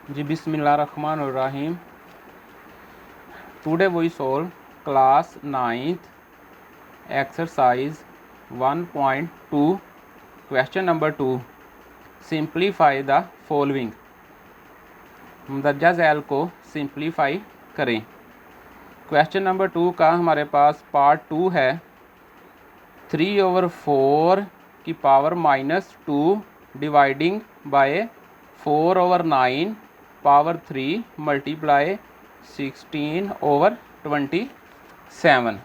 जी बिस्मिल्लाहिर्रहमानिर्रहीम। Today we solve class 9th exercise 1.2 question number 2। Simplify the following. मुंदरजा झैल को सिंप्लीफाई करें। क्वेश्चन नंबर 2 का हमारे पास पार्ट 2 है। 3/4 की power -2 dividing by 4/9 power 3 multiply 16/27।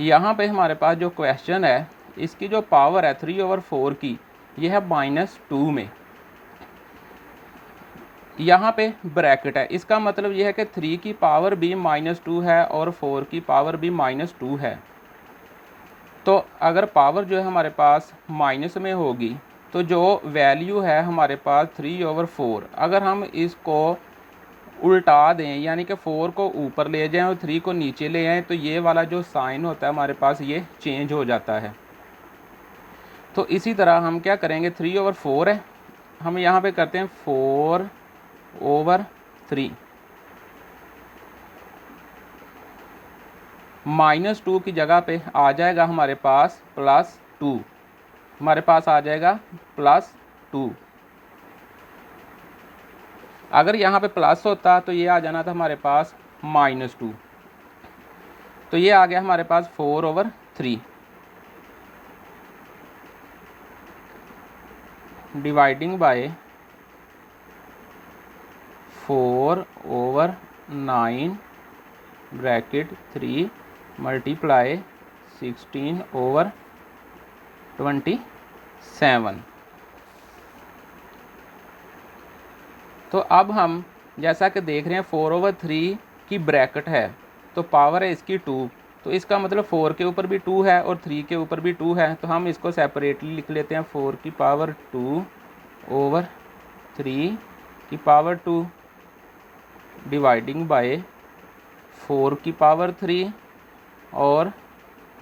यहाँ पे हमारे पास जो क्वेश्चन है इसकी जो पावर है 3/4 की, यह है -2 में। यहाँ पे ब्रैकेट है, इसका मतलब यह है कि 3 की पावर भी -2 है और 4 की पावर भी -2 है। तो अगर पावर जो है हमारे पास माइनस में होगी तो जो वैल्यू है हमारे पास 3/4, अगर हम इसको उल्टा दें यानी कि 4 को ऊपर ले जाएं और 3 को नीचे ले आएं तो ये वाला जो साइन होता है हमारे पास ये चेंज हो जाता है। तो इसी तरह हम क्या करेंगे, 3/4 है, हम यहाँ पे करते हैं 4/3। -2 की जगह पे आ जाएगा हमारे पास +2, हमारे पास आ जाएगा +2। अगर यहाँ पे प्लस होता तो ये आ जाना था हमारे पास -2। तो ये आ गया हमारे पास 4/3 डिवाइडिंग बाय 4/9 ब्रैकेट 3 मल्टीप्लाई 16/27। तो अब हम जैसा कि देख रहे हैं 4/3 की ब्रैकेट है तो पावर है इसकी 2, तो इसका मतलब 4 के ऊपर भी 2 है और 3 के ऊपर भी 2 है। तो हम इसको सेपरेटली लिख लेते हैं, 4 की पावर 2/3 की पावर 2 डिवाइडिंग बाय 4 की पावर 3 और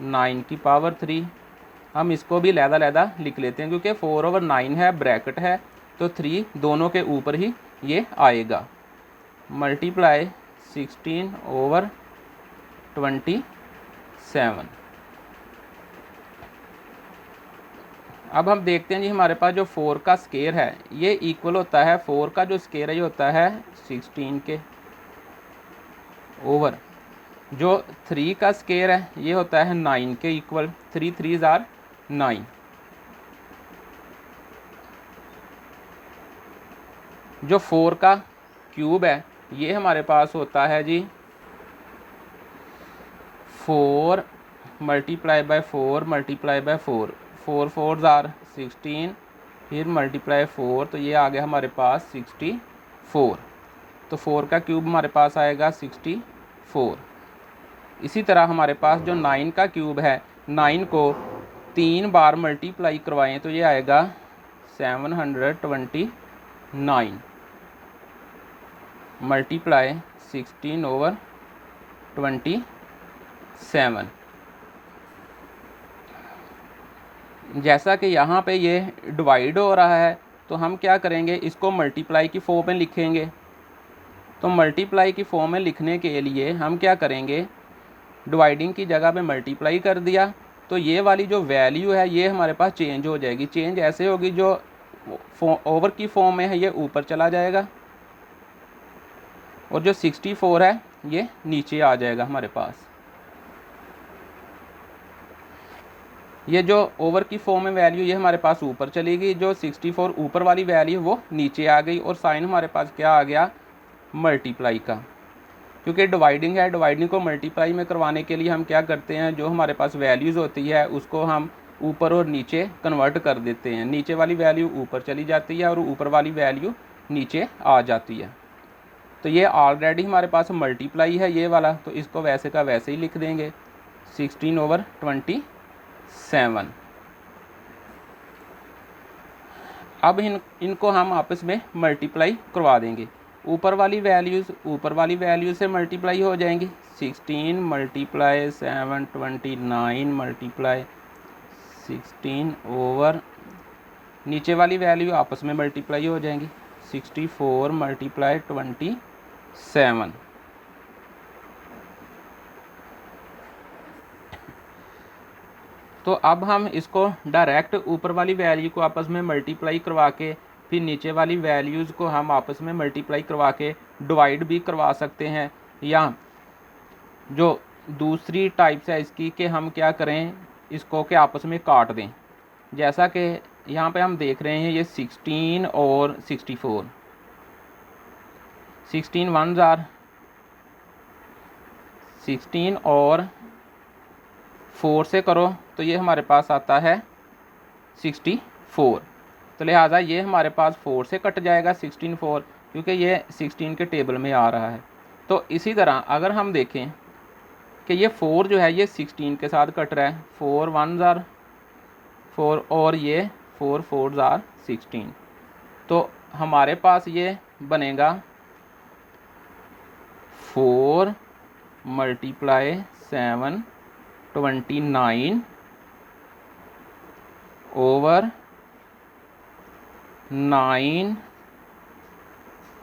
9 की पावर 3। हम इसको भी लहदा लिख लेते हैं क्योंकि 4/9 है, ब्रैकेट है, तो 3 दोनों के ऊपर ही ये आएगा। मल्टीप्लाई 16/27। अब हम देखते हैं जी, हमारे पास जो 4 का स्केयर है ये इक्वल होता है, 4 का जो स्केयर है ये होता है 16 के ओवर, जो 3 का स्केयर है ये होता है 9 के इक्वल, 3 3s आर 9। जो 4 का क्यूब है ये हमारे पास होता है जी 4 multiply by 4 multiply by 4, 4 4s are 16, फिर मल्टीप्लाई 4, तो ये आ गया हमारे पास 64। तो 4 का क्यूब हमारे पास आएगा 64। इसी तरह हमारे पास जो 9 का क्यूब है, 9 को 3 बार मल्टीप्लाई करवाएं तो ये आएगा 729 मल्टीप्लाई 16/27। जैसा कि यहाँ पे ये डिवाइड हो रहा है तो हम क्या करेंगे, इसको मल्टीप्लाई की फॉर्म में लिखेंगे। तो मल्टीप्लाई की फॉर्म में लिखने के लिए हम क्या करेंगे, डिवाइडिंग की जगह पे मल्टीप्लाई कर दिया तो ये वाली जो वैल्यू है ये हमारे पास चेंज हो जाएगी। चेंज ऐसे होगी, जो ओवर की फॉर्म में है ये ऊपर चला जाएगा और जो 64 है ये नीचे आ जाएगा हमारे पास। ये जो ओवर की फॉर्म में वैल्यू ये हमारे पास ऊपर चली गई, जो 64 ऊपर वाली वैल्यू वो नीचे आ गई और साइन हमारे पास क्या आ गया, मल्टीप्लाई का। क्योंकि डिवाइडिंग है, डिवाइडिंग को मल्टीप्लाई में करवाने के लिए हम क्या करते हैं, जो हमारे पास वैल्यूज़ होती है उसको हम ऊपर और नीचे कन्वर्ट कर देते हैं। नीचे वाली वैल्यू ऊपर चली जाती है और ऊपर वाली वैल्यू नीचे आ जाती है। तो ये ऑलरेडी हमारे पास मल्टीप्लाई है ये वाला, तो इसको वैसे का वैसे ही लिख देंगे 16/27। अब इनको हम आपस में मल्टीप्लाई करवा देंगे। ऊपर वाली वैल्यूज़ से मल्टीप्लाई हो जाएंगी, 16 मल्टीप्लाई 729 मल्टीप्लाई 16/27 नीचे वाली वैल्यू आपस में मल्टीप्लाई हो जाएंगी। 64 मल्टीप्लाई 27। तो अब हम इसको डायरेक्ट ऊपर वाली वैल्यू को आपस में मल्टीप्लाई करवा के फिर नीचे वाली वैल्यूज़ को हम आपस में मल्टीप्लाई करवा के डिवाइड भी करवा सकते हैं, या जो दूसरी टाइप्स है इसकी कि हम क्या करें, इसको के आपस में काट दें। जैसा कि यहाँ पे हम देख रहे हैं ये 16 और 64, 16 1s आर 16 और 4 से करो तो ये हमारे पास आता है 64। तो लिहाजा ये हमारे पास 4 से कट जाएगा 16 4, क्योंकि ये 16 के टेबल में आ रहा है। तो इसी तरह अगर हम देखें कि ये 4 जो है ये 16 के साथ कट रहा है, 4 1s आर 4 और ये 4 4s आर 16, तो हमारे पास ये बनेगा 4 मल्टीप्लाई 7 29 ओवर 9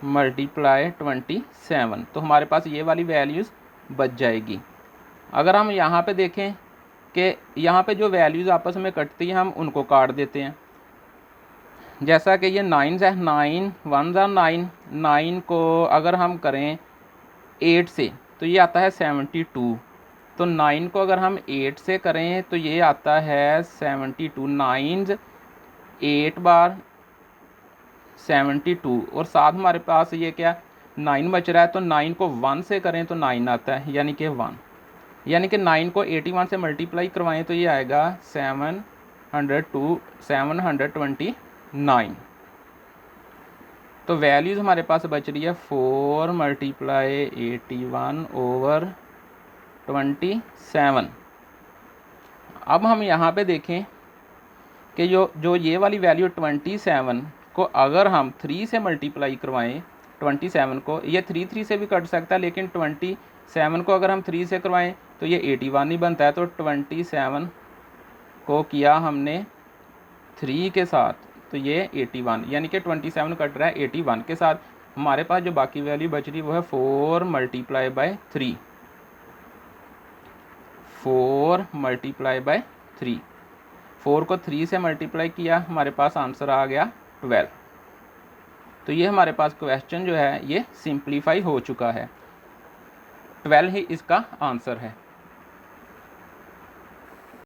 मल्टीप्लाई 27। तो हमारे पास ये वाली वैल्यूज़ बच जाएगी। अगर हम यहाँ पे देखें कि यहाँ पे जो वैल्यूज़ आपस में कटती हैं हम उनको काट देते हैं। जैसा कि ये 9 है, 9 1s आर 9, 9 को अगर हम करें 8 से तो ये आता है 72। तो 9 को अगर हम 8 से करें तो ये आता है 72, 9 8 बार 72, और साथ हमारे पास ये क्या 9 बच रहा है, तो 9 को 1 से करें तो 9 आता है, यानी कि 1, यानी कि 9 को 81 से मल्टीप्लाई करवाएं तो ये आएगा 729। तो वैल्यूज़ हमारे पास बच रही है 4 मल्टीप्लाई 81 ओवर 27। अब हम यहाँ पे देखें कि जो ये वाली वैल्यू 27 को अगर हम 3 से मल्टीप्लाई करवाएं, 27 को, ये 3 3 से भी कट सकता है, लेकिन 27 को अगर हम 3 से करवाएं तो ये 81 ही बनता है। तो 27 को किया हमने 3 के साथ तो ये 81, यानी कि 27 कट रहा है 81 के साथ। हमारे पास जो बाकी वैल्यू बच रही है वो है 4 मल्टीप्लाई बाय 3, 4 मल्टीप्लाई बाय 3। 4 को 3 से मल्टीप्लाई किया, हमारे पास आंसर आ गया 12। तो ये हमारे पास क्वेश्चन जो है ये सिंप्लीफाई हो चुका है, 12 ही इसका आंसर है।